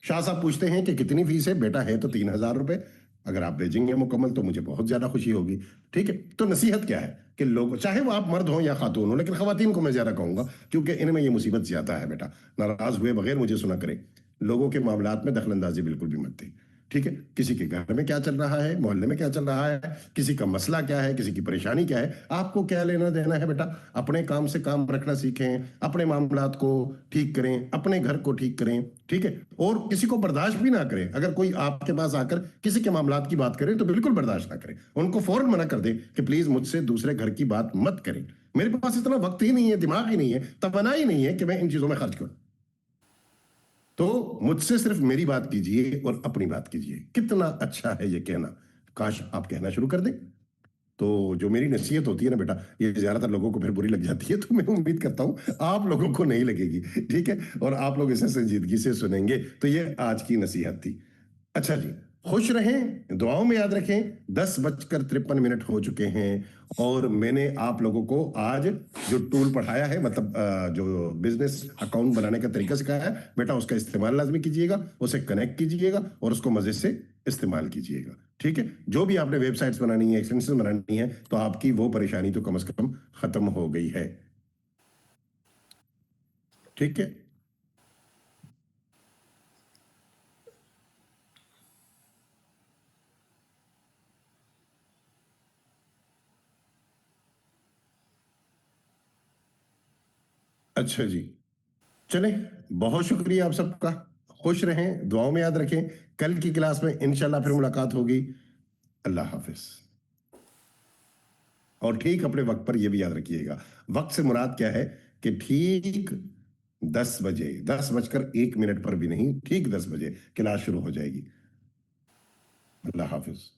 शाह साहब पूछते हैं कि कितनी फीस है? बेटा है तो 3,000 रुपए, अगर आप भेजेंगे मुकम्मल तो मुझे बहुत ज्यादा खुशी होगी। ठीक है, तो नसीहत क्या है कि लोग, चाहे वो आप मर्द हो या खातून हो, लेकिन खवातीन को मैं ज्यादा कहूंगा क्योंकि इनमें ये मुसीबत ज्यादा है बेटा, नाराज हुए बगैर मुझे सुना करें, लोगों के मामलात में दखल अंदाजी बिल्कुल भी मत दें। ठीक है, किसी के घर में क्या चल रहा है, मोहल्ले में क्या चल रहा है, किसी का मसला क्या है, किसी की परेशानी क्या है, आपको क्या लेना देना है बेटा? अपने काम से काम रखना सीखें, अपने मामलात को ठीक करें, अपने घर को ठीक करें। ठीक है, और किसी को बर्दाश्त भी ना करें। अगर कोई आपके पास आकर किसी के मामलात की बात करे तो बिल्कुल बर्दाश्त ना करें, उनको फौरन मना कर दें कि प्लीज मुझसे दूसरे घर की बात मत करें, मेरे पास इतना वक्त ही नहीं है, दिमाग ही नहीं है, तमन्ना ही नहीं है कि मैं इन चीजों में खर्च करूं। तो मुझसे सिर्फ मेरी बात कीजिए और अपनी बात कीजिए। कितना अच्छा है ये कहना, काश आप कहना शुरू कर दें। तो जो मेरी नसीहत होती है ना बेटा, ये ज्यादातर लोगों को फिर बुरी लग जाती है, तो मैं उम्मीद करता हूं आप लोगों को नहीं लगेगी। ठीक है, और आप लोग इसे संजीदगी से सुनेंगे। तो ये आज की नसीहत थी। अच्छा जी, खुश रहें, दुआओं में याद रखें। 10:53 हो चुके हैं, और मैंने आप लोगों को आज जो टूल पढ़ाया है, मतलब जो बिजनेस अकाउंट बनाने का तरीका सिखाया है बेटा, उसका इस्तेमाल लाजमी कीजिएगा, उसे कनेक्ट कीजिएगा और उसको मजे से इस्तेमाल कीजिएगा। ठीक है, जो भी आपने वेबसाइट्स बनानी है, एक्सटेंशन बनानी है, तो आपकी वो परेशानी तो कम से कम खत्म हो गई है। ठीक है। अच्छा जी, चलें, बहुत शुक्रिया आप सबका। खुश रहें, दुआओं में याद रखें। कल की क्लास में इंशाल्लाह फिर मुलाकात होगी। अल्लाह हाफिज। और ठीक अपने वक्त पर यह भी याद रखिएगा, वक्त से मुराद क्या है कि ठीक 10 बजे, 10:01 पर भी नहीं, ठीक 10 बजे क्लास शुरू हो जाएगी। अल्लाह हाफिज।